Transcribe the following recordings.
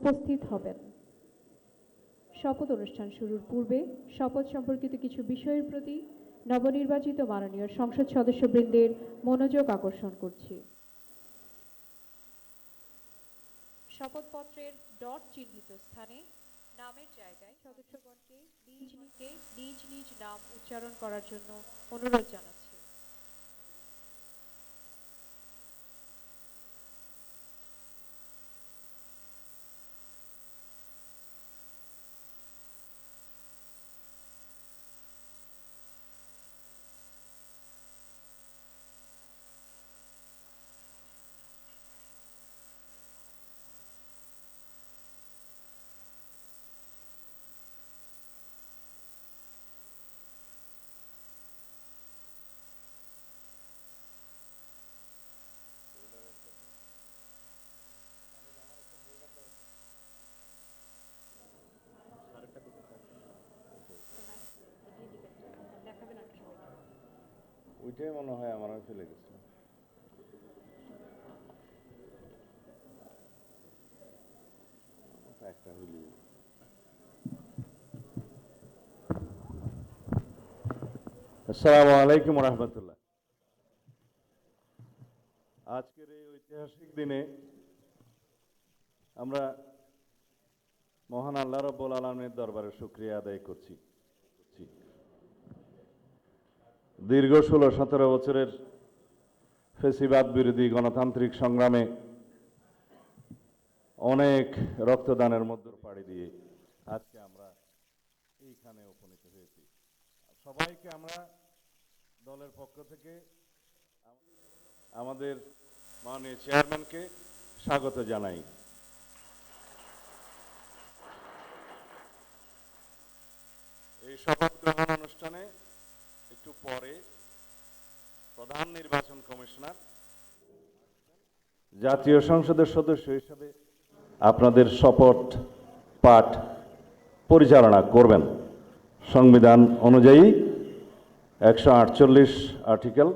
উপস্থিত হবেন। শপথ অনুষ্ঠান শুরুর পূর্বে শপথ সম্পর্কিত কিছু বিষয়ের প্রতি নবনির্বাচিত মাননীয় সংসদ সদস্যবৃন্দের মনোযোগ আকর্ষণ করছি। শপথপত্রের ডট চিহ্নিত স্থানে নামের জায়গায় সদস্যগণকে নিজ নিজ নাম উচ্চারণ করার জন্য অনুরোধ জানাচ্ছি। ওইটাই মনে হয় আমার ফেলে গেছে। একটা হইলি আসসালামু আলাইকুম রহমতুল্লাহ। আজকের এই ঐতিহাসিক দিনে আমরা মহান আল্লাহ রাব্বুল আলামিনের দরবারে শুকরিয়া আদায় করছি। দীর্ঘ 16-17 বছরের ফ্যাসিবাদ বিরোধী গণতান্ত্রিক সংগ্রামে অনেক রক্তদানের মধ্যে পাড়ি দিয়ে আজকে আমরা এইখানে উপনীত হয়েছি। সবাইকে আমরা দলের পক্ষ থেকে আমাদের মাননীয় চেয়ারম্যানকে স্বাগত জানাই। এই শপথ গ্রহণ অনুষ্ঠানে একটু পরে প্রধান নির্বাচন কমিশনার জাতীয় সংসদের সদস্য হিসেবে আপনাদের শপথ পাঠ পরিচালনা করবেন। সংবিধান অনুযায়ী 148 আর্টিকেল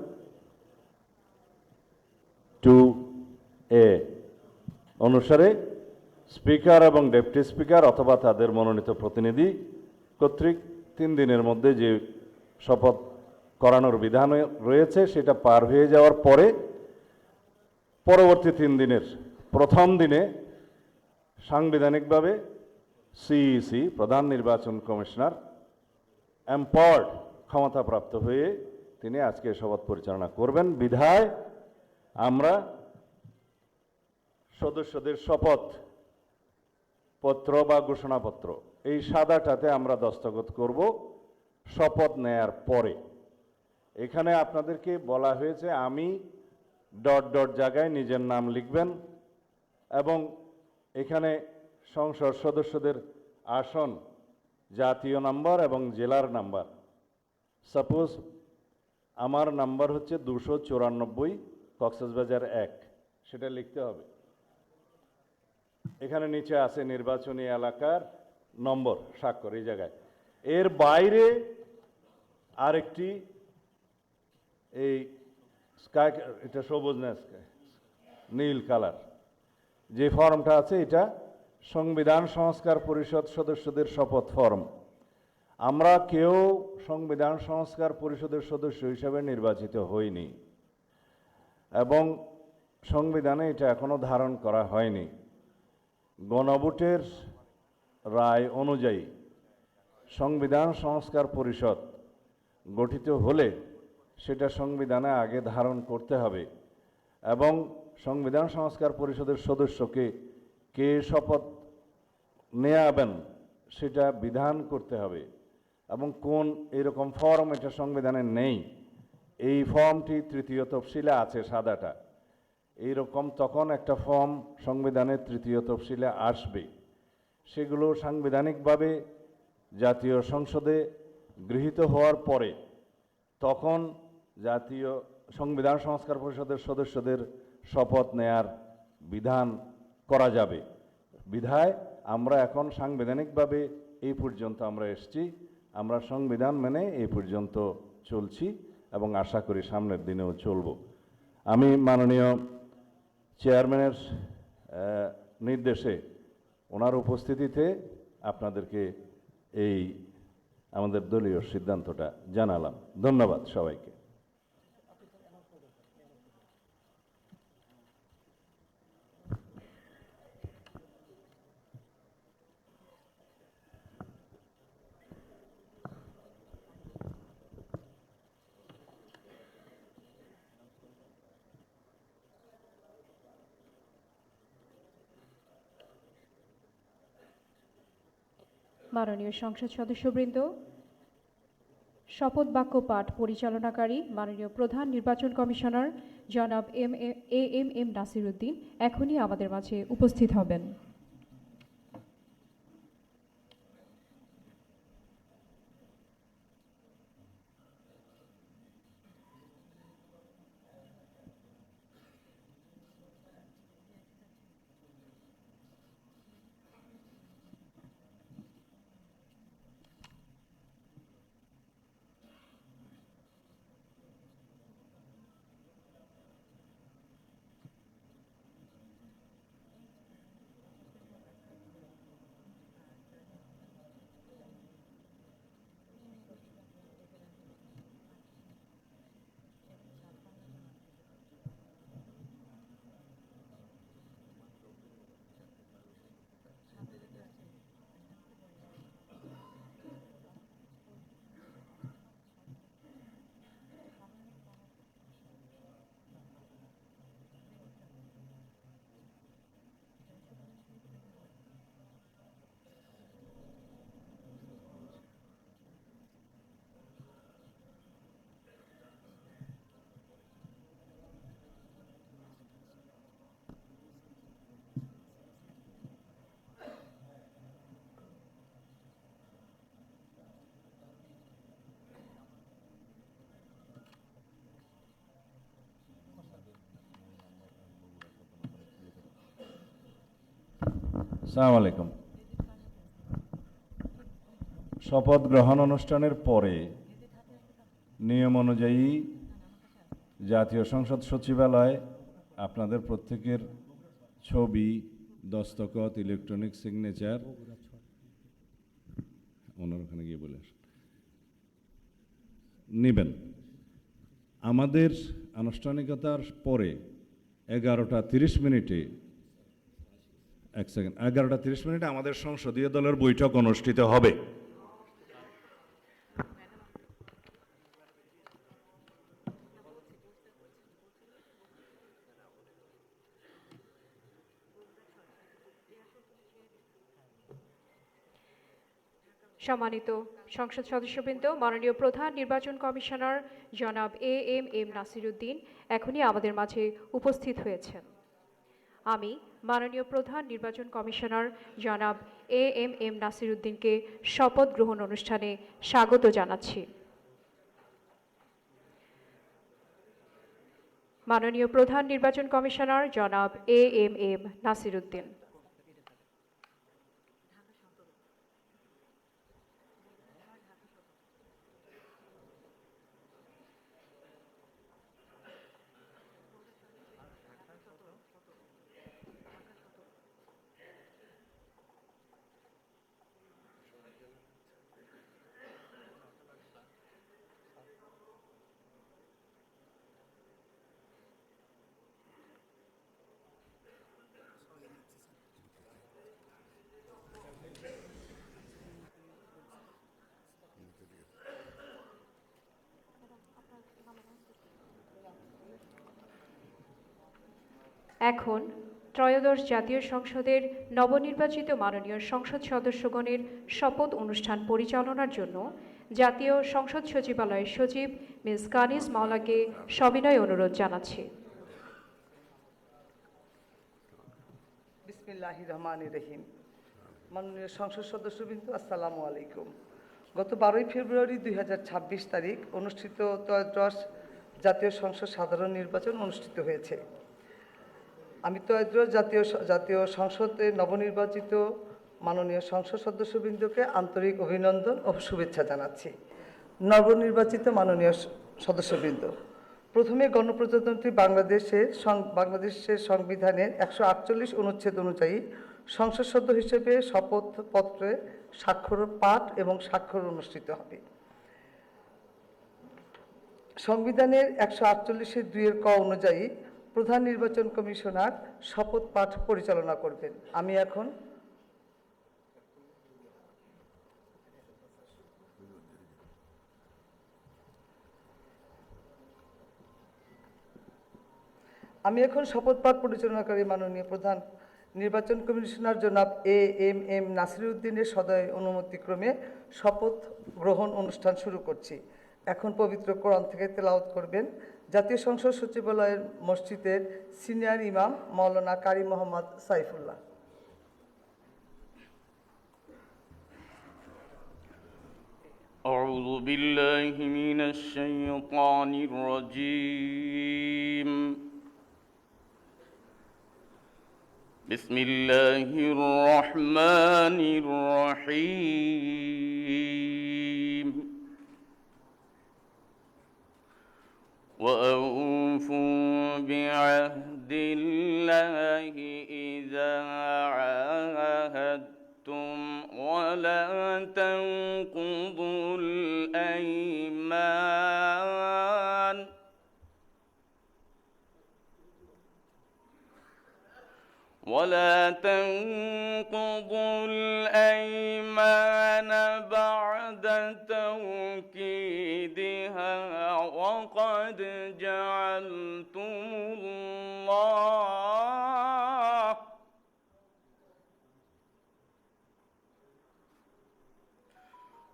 2A অনুসারে স্পিকার এবং ডেপুটি স্পিকার অথবা তাদের মনোনীত প্রতিনিধি কর্তৃক 3 দিনের মধ্যে যে শপথ করানোর বিধান রয়েছে সেটা পার হয়ে যাওয়ার পরে পরবর্তী 3 দিনের প্রথম দিনে সাংবিধানিকভাবে সিইসি প্রধান নির্বাচন কমিশনার এম্পাওয়ার্ড ক্ষমতাপ্রাপ্ত হয়ে তিনি আজকে শপথ পরিচালনা করবেন। বিধায় আমরা সদস্যদের শপথ পত্র বা ঘোষণাপত্র এই সাদাটাতে আমরা দস্তখত করব শপথ নেয়ার পরে। এখানে আপনাদেরকে বলা হয়েছে আমি ডট ডট জায়গায় নিজের নাম লিখবেন এবং এখানে সংসদ সদস্যদের আসন, জাতীয় নাম্বার এবং জেলার নাম্বার। সাপোজ আমার নাম্বার হচ্ছে 294 কক্সবাজার 1, সেটা লিখতে হবে। এখানে নিচে আছে নির্বাচনী এলাকার নম্বর, স্বাক্ষর এই জায়গায়। এর বাইরে আরেকটি এই স্কাই, এটা সবুজ না স্কাই, নীল কালার যে ফর্মটা আছে এটা সংবিধান সংস্কার পরিষদ সদস্যদের শপথ ফর্ম। আমরা কেউ সংবিধান সংস্কার পরিষদের সদস্য হিসেবে নির্বাচিত হইনি এবং সংবিধানে এটা এখনো ধারণ করা হয়নি। গণভোটের রায় অনুযায়ী সংবিধান সংস্কার পরিষদ গঠিত হলে সেটা সংবিধানে আগে ধারণ করতে হবে এবং সংবিধান সংস্কার পরিষদের সদস্যকে কে শপথ নেয়াবেন সেটা বিধান করতে হবে এবং কোন এরকম ফর্ম এটা সংবিধানে নেই। এই ফর্মটি 3য় তফসিলে আছে সাদাটা, এইরকম তখন একটা ফর্ম সংবিধানের 3য় তফসিলে আসবে। সেগুলো সাংবিধানিকভাবে জাতীয় সংসদে গৃহীত হওয়ার পরে তখন জাতীয় সংবিধান সংস্কার পরিষদের সদস্যদের শপথ নেয়ার বিধান করা যাবে। বিধায় আমরা এখন সাংবিধানিকভাবে এই পর্যন্ত আমরা এসেছি, আমরা সংবিধান মেনে এই পর্যন্ত চলছি এবং আশা করি সামনের দিনেও চলব। আমি মাননীয় চেয়ারম্যানের নির্দেশে ওনার উপস্থিতিতে আপনাদেরকে এই আমাদের দলীয় সিদ্ধান্তটা জানালাম। ধন্যবাদ সবাইকে। মাননীয় সংসদ সদস্যবৃন্দ, শপথ বাক্য পাঠ পরিচালনাকারী মাননীয় প্রধান নির্বাচন কমিশনার জনাব এম নাসির উদ্দিন এখনই আমাদের মাঝে উপস্থিত হবেন। আসসালামু আলাইকুম। শপথ গ্রহণ অনুষ্ঠানের পরে নিয়ম অনুযায়ী জাতীয় সংসদ সচিবালয় আপনাদের প্রত্যেকের ছবি, দস্তখত, ইলেকট্রনিক সিগনেচার ওনার ওখানে গিয়ে বলে নেবেন। আমাদের আনুষ্ঠানিকতার পরে 11:30 11:30 আমাদের সংসদীয় দলের বৈঠক অনুষ্ঠিত হবে। সম্মানিত সংসদ সদস্যবৃন্দ, মাননীয় প্রধান নির্বাচন কমিশনার জনাব এম নাসির উদ্দিন এখনই আমাদের মাঝে উপস্থিত হয়েছেন। আমি মাননীয় প্রধান নির্বাচন কমিশনার জনাব এম নাসির উদ্দিনকে শপথ গ্রহণ অনুষ্ঠানে স্বাগত জানাচ্ছি। মাননীয় প্রধান নির্বাচন কমিশনার জনাব এম নাসির উদ্দিন। এখন ত্রয়োদশ জাতীয় সংসদের নবনির্বাচিত মাননীয় সংসদ সদস্যগণের শপথ অনুষ্ঠান পরিচালনার জন্য জাতীয় সংসদ সচিবালয়ের সচিব মিস কানিজ মাওলাকে সবিনয় অনুরোধ জানাচ্ছি। বিসমিল্লাহির রহমানির রহিম। মাননীয় সংসদ সদস্যবৃন্দ, আসসালামু আলাইকুম। গত 12 ফেব্রুয়ারি 2026 তারিখ অনুষ্ঠিত ত্রয়োদশ জাতীয় সংসদ সাধারণ নির্বাচন অনুষ্ঠিত হয়েছে। আমি ত্রয়োদশ জাতীয় সংসদের নবনির্বাচিত মাননীয় সংসদ সদস্যবৃন্দকে আন্তরিক অভিনন্দন ও শুভেচ্ছা জানাচ্ছি। নবনির্বাচিত মাননীয় সদস্যবৃন্দ, প্রথমে গণপ্রজাতন্ত্রী বাংলাদেশের সংবিধানের 148 অনুচ্ছেদ অনুযায়ী সংসদ সদস্য হিসেবে শপথপত্রে স্বাক্ষর পাঠ এবং স্বাক্ষর অনুষ্ঠিত হবে। সংবিধানের 148(2) ক অনুযায়ী প্রধান নির্বাচন কমিশনার শপথ পাঠ পরিচালনা করবেন। আমি এখন শপথ পাঠ পরিচালনাকারী মাননীয় প্রধান নির্বাচন কমিশনার জনাব এএমএম নাসিরউদ্দিনের সদয় অনুমতিক্রমে শপথ গ্রহণ অনুষ্ঠান শুরু করছি। এখন পবিত্র কোরআন থেকে তেলাওয়াত করবেন জাতীয় সংসদ সচিবালয়ের মসজিদের সিনিয়র ইমাম মাওলানা কারি মোহাম্মদ সাইফুল্লাহ। أعوذ بالله من الشيطان الرجيم. بسم الله الرحمن الرحيم. وأوفوا بعهد الله إذا عاهدتم ولا تنقضوا الأيمان بعد توكيدها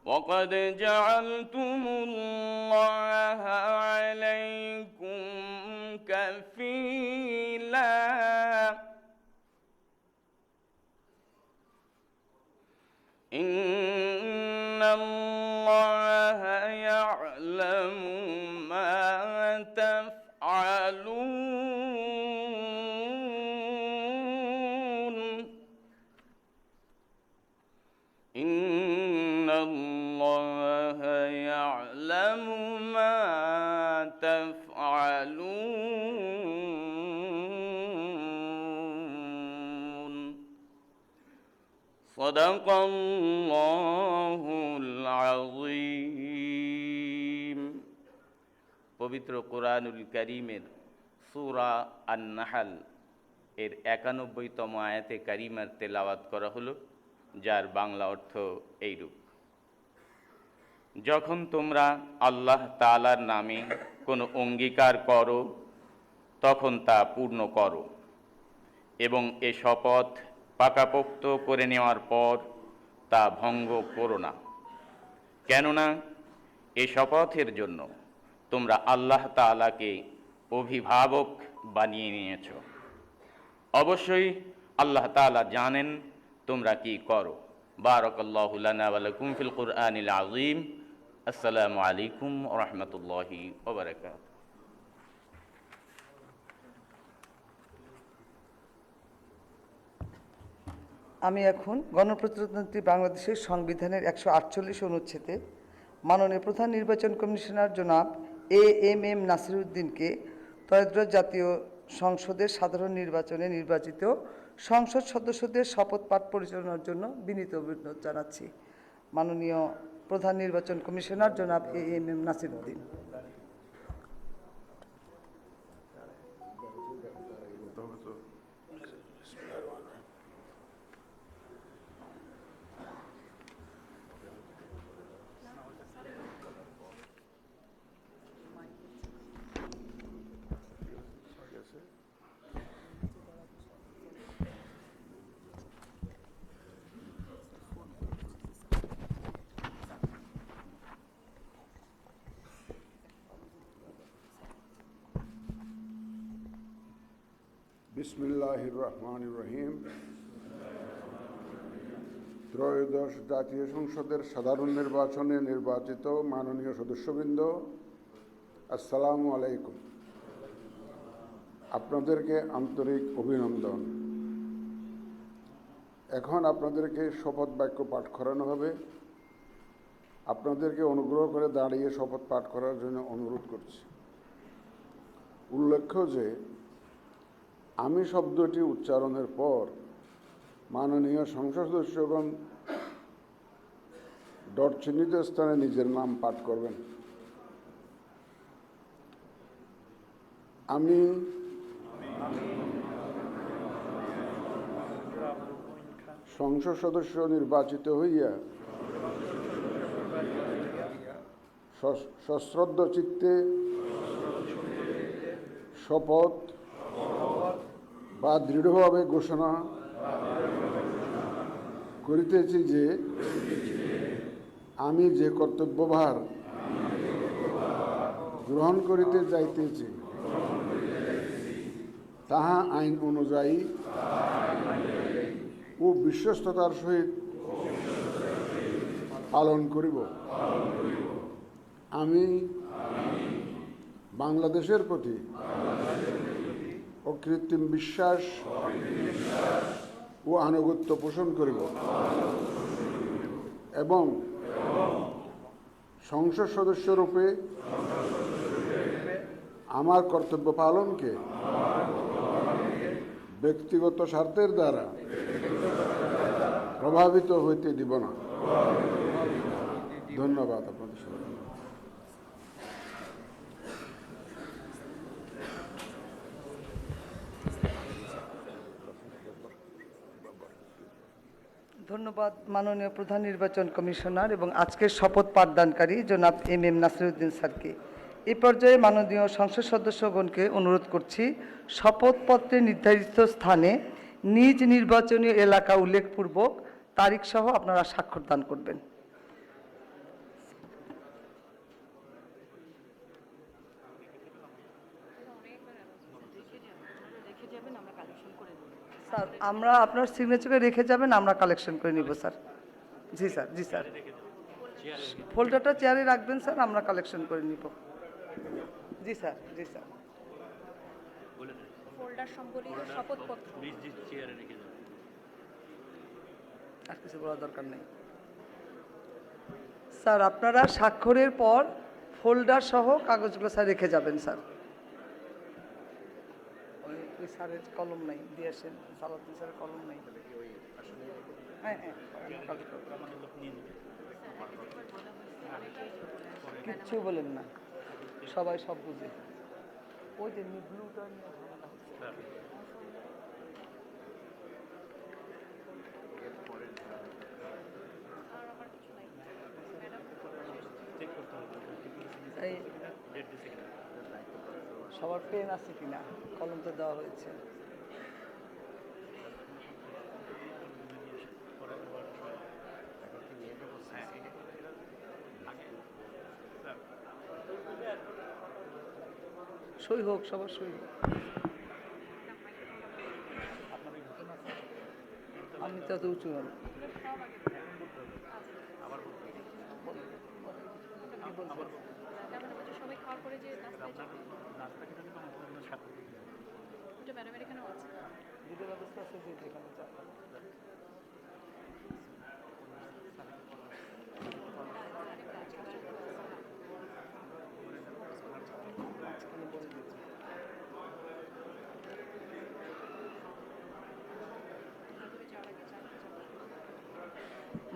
وقد جعلتم الله عليكم كفيلا. إن الله يعلم ما تفعلون. إن الله يعلم ما تفعلون. صدق الله العظيم. পবিত্র কোরআনুল কারীমের সূরা আন-নাহল এর 91তম আয়াতে কারিমার তেলাওয়াত করা হলো, যার বাংলা অর্থ এইরূপ: যখন তোমরা আল্লাহ তাআলার নামে কোনো অঙ্গীকার করো তখন তা পূর্ণ করো এবং এ শপথ পাকাপোক্ত করে নেওয়ার পর তা ভঙ্গ করো না, কেননা এ শপথের জন্য তোমরা আল্লাহ তাআলাকে অভিভাবক বানিয়ে নিয়েছ। অবশ্যই আল্লাহ তাআলা জানেন তোমরা কি করো। বারাকাল্লাহু লানা ওয়া লাকুম ফিল কুরআনিল আযীম। আসসালামু আলাইকুম ওয়া রাহমাতুল্লাহি ওয়া বারাকাতুহু। আমি এখন গণপ্রজাতন্ত্রী বাংলাদেশের সংবিধানের 148 অনুচ্ছেদে মাননীয় প্রধান নির্বাচন কমিশনার জনাব এএমএম নাসিরউদ্দিনকে ত্রয়োদশ জাতীয় সংসদের সাধারণ নির্বাচনে নির্বাচিত সংসদ সদস্যদের শপথ পাঠ পরিচালনার জন্য বিনীত অনুরোধ জানাচ্ছি। মাননীয় প্রধান নির্বাচন কমিশনার জনাব এএমএম নাসিরউদ্দিন। বিসমিল্লাহির রহমানির রহিম। ত্রয়োদশ জাতীয় সংসদের সাধারণ নির্বাচনে নির্বাচিত মাননীয় সদস্যবৃন্দ, আসসালামু আলাইকুম। আপনাদেরকে আন্তরিক অভিনন্দন। এখন আপনাদেরকে শপথ বাক্য পাঠ করানো হবে। আপনাদেরকে অনুগ্রহ করে দাঁড়িয়ে শপথ পাঠ করার জন্য অনুরোধ করছি। উল্লেখ্য যে আমি শব্দটি উচ্চারণের পর মাননীয় সংসদ সদস্যগণ ডট চিহ্নিত স্থানে নিজের নাম পাঠ করবেন। আমি সংসদ সদস্য নির্বাচিত হইয়া সশ্রদ্ধ চিত্তে শপথ বা দৃঢ়ভাবে ঘোষণা করিতেছি যে আমি যে কর্তব্যভার গ্রহণ করিতে যাইতেছি তাহা আইন অনুযায়ী ও বিশ্বস্ততার সহিত পালন করিব। আমি বাংলাদেশের প্রতি অকৃত্রিম বিশ্বাস ও আনুগত্য পোষণ করিব এবং সংসদ সদস্যরূপে আমার কর্তব্য পালনকে ব্যক্তিগত স্বার্থের দ্বারা প্রভাবিত হইতে দিব না। ধন্যবাদ আপনাদের সবাইকে। ধন্যবাদ মাননীয় প্রধান নির্বাচন কমিশনার এবং আজকের শপথ পাঠদানকারী জনাব এম নাসিরউদ্দিন স্যারকে। এই পর্যায়ে মাননীয় সংসদ সদস্যগণকে অনুরোধ করছি শপথপত্রে নির্ধারিত স্থানে নিজ নির্বাচনী এলাকা উল্লেখপূর্বক তারিখ সহ আপনারা স্বাক্ষর দান করবেন। স্যার আমরা আপনার সিগনেচারে রেখে যাবেন, আমরা কালেকশন করে নিব স্যার। জি স্যার, জি স্যার, ফোল্ডারটা চেয়ারে রাখবেন স্যার, আমরা কালেকশন করে নিব। জি স্যার, জি স্যার। ফোল্ডার সম্বলিত শপথপত্র আর কিছু বলার দরকার নেই স্যার। আপনারা স্বাক্ষরের পর ফোল্ডার সহ কাগজগুলো স্যার রেখে যাবেন স্যার। ওই স্যারের কলম নাই, দিয়ে আসেন। সালাউদ্দিন স্যারের কলম নাই। হ্যাঁ হ্যাঁ, কিচ্ছু বলেন না, সবাই সব বুঝে। ওই যে ব্লুটা নিয়ে ঝামেলা হচ্ছে। এই সবার পেন আছে কিনা? কলম তো দেওয়া হয়েছে। সই হোক, সবার সই হোক। আমি তো এত উঁচু না। সবাই খাওয়ার পরে যে ম্যাডামের এখানেও আছে। দুটো ব্যবস্থা আছে যে যেখানে চান।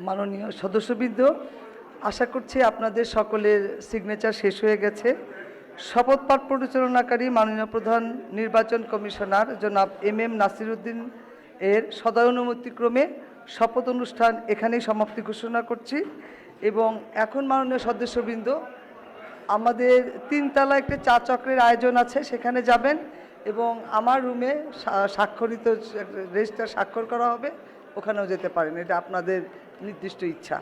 মাননীয় সদস্যবৃন্দ, আশা করছি আপনাদের সকলের সিগনেচার শেষ হয়ে গেছে। শপথ পাঠ পরিচালনাকারী মাননীয় প্রধান নির্বাচন কমিশনার জনাব এম নাসিরউদ্দিন এর সদয়ানুমতিক্রমে শপথ অনুষ্ঠান এখানেই সমাপ্তি ঘোষণা করছি। এবং এখন মাননীয় সদস্যবৃন্দ, আমাদের 3 তলায় একটা চা চক্রের আয়োজন আছে, সেখানে যাবেন এবং আমার রুমে স্বাক্ষরিত রেজিস্টার স্বাক্ষর করা হবে, ওখানেও যেতে পারেন। এটা আপনাদের নির্দিষ্ট ইচ্ছা।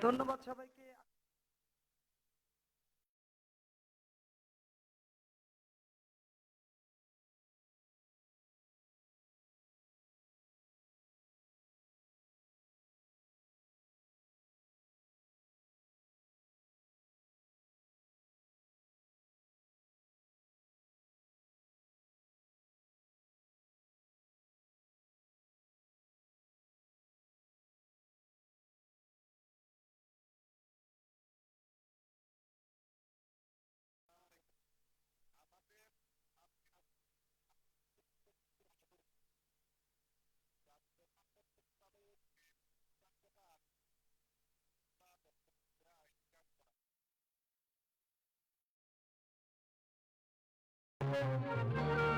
ধন্যবাদ সবাইকে। Thank you.